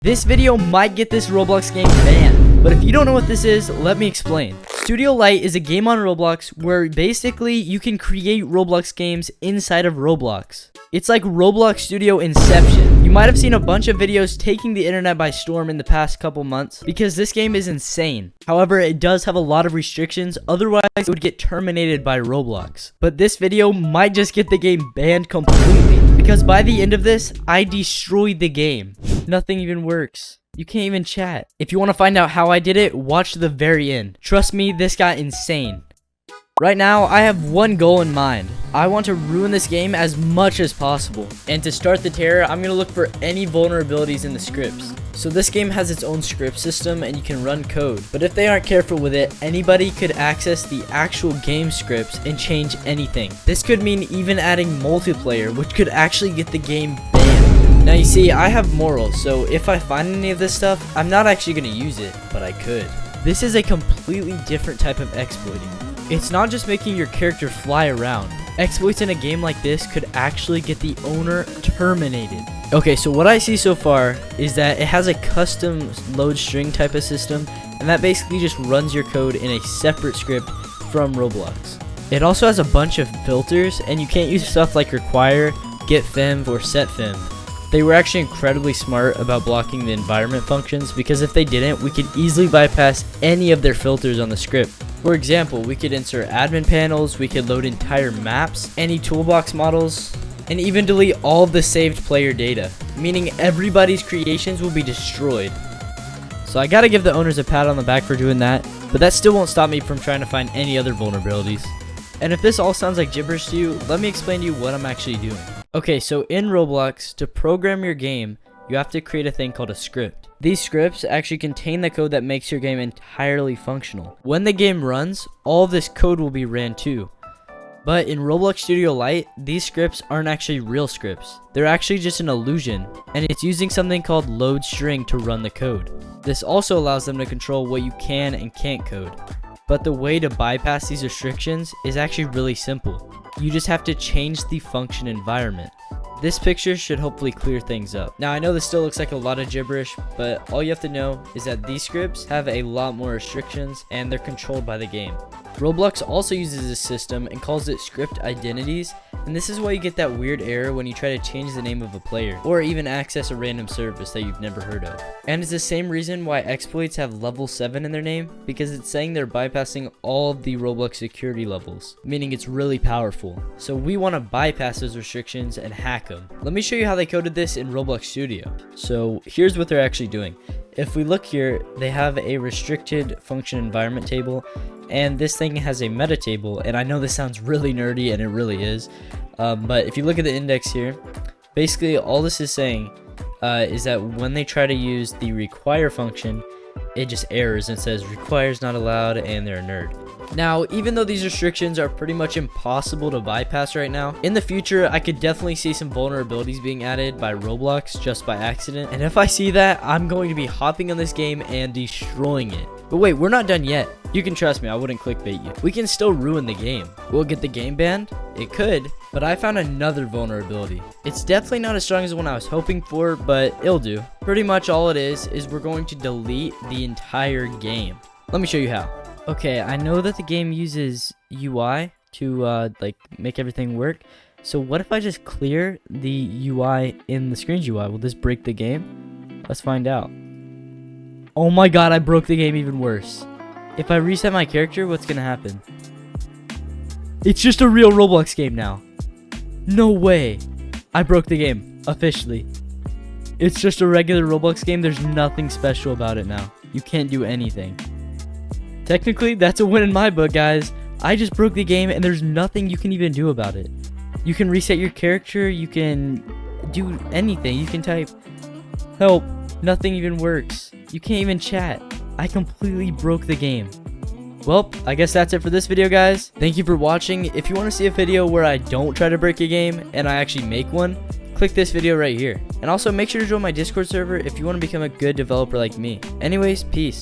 This video might get this Roblox game banned, but if you don't know what this is, let me explain. Studio Lite is a game on Roblox where basically you can create Roblox games inside of Roblox. It's like Roblox Studio Inception. You might have seen a bunch of videos taking the internet by storm in the past couple months because this game is insane. However, it does have a lot of restrictions, otherwise it would get terminated by Roblox. But this video might just get the game banned completely because by the end of this, I destroyed the game. Nothing even works. You can't even chat. If you want to find out how I did it, watch to the very end. Trust me, this got insane. Right now, I have one goal in mind. I want to ruin this game as much as possible. And to start the terror, I'm going to look for any vulnerabilities in the scripts. So this game has its own script system and you can run code. But if they aren't careful with it, anybody could access the actual game scripts and change anything. This could mean even adding multiplayer, which could actually get the game banned. Now you see, I have morals, so if I find any of this stuff, I'm not actually going to use it, but I could. This is a completely different type of exploiting. It's not just making your character fly around. Exploits in a game like this could actually get the owner terminated. Okay, so what I see so far is that it has a custom load string type of system, and that basically just runs your code in a separate script from Roblox. It also has a bunch of filters, and you can't use stuff like require, get fem, or set fem. They were actually incredibly smart about blocking the environment functions because if they didn't, we could easily bypass any of their filters on the script. For example, we could insert admin panels, we could load entire maps, any toolbox models, and even delete all of the saved player data, meaning everybody's creations will be destroyed. So I gotta give the owners a pat on the back for doing that, but that still won't stop me from trying to find any other vulnerabilities. And if this all sounds like gibberish to you, let me explain to you what I'm actually doing. Okay, so in Roblox, to program your game, you have to create a thing called a script. These scripts actually contain the code that makes your game entirely functional. When the game runs, all of this code will be ran too. But in Roblox Studio Lite, these scripts aren't actually real scripts. They're actually just an illusion, and it's using something called load string to run the code. This also allows them to control what you can and can't code. But the way to bypass these restrictions is actually really simple. You just have to change the function environment. This picture should hopefully clear things up. Now I know this still looks like a lot of gibberish, but all you have to know is that these scripts have a lot more restrictions and they're controlled by the game. Roblox also uses this system and calls it script identities, and this is why you get that weird error when you try to change the name of a player or even access a random service that you've never heard of. And it's the same reason why exploits have level 7 in their name, because it's saying they're bypassing all of the Roblox security levels, meaning it's really powerful. So we want to bypass those restrictions and hack them. Let me show you how they coded this in Roblox Studio. So here's what they're actually doing. If we look here, they have a restricted function environment table, and this thing has a meta table, and I know this sounds really nerdy, and it really is, but if you look at the index here, basically all this is saying is that when they try to use the require function, it just errors and says requires not allowed and they're a nerd. Now, even though these restrictions are pretty much impossible to bypass right now, in the future, I could definitely see some vulnerabilities being added by Roblox just by accident. And if I see that, I'm going to be hopping on this game and destroying it. But wait, we're not done yet. You can trust me, I wouldn't clickbait you. We can still ruin the game. Will it get the game banned? It could, but I found another vulnerability. It's definitely not as strong as the one I was hoping for, but it'll do. Pretty much all it is we're going to delete the entire game. Let me show you how. Okay, I know that the game uses UI to like make everything work. So what if I just clear the UI in the screen's UI? Will this break the game? Let's find out. Oh my god, I broke the game even worse. If I reset my character, what's gonna happen? It's just a real Roblox game now. No way. I broke the game, officially. It's just a regular Roblox game. There's nothing special about it now. You can't do anything. Technically, that's a win in my book, guys. I just broke the game and there's nothing you can even do about it. You can reset your character, you can do anything. You can type help, nothing even works. You can't even chat. I completely broke the game. Well, I guess that's it for this video, guys. Thank you for watching. If you want to see a video where I don't try to break a game and I actually make one, click this video right here. And also make sure to join my Discord server if you want to become a good developer like me. Anyways, peace.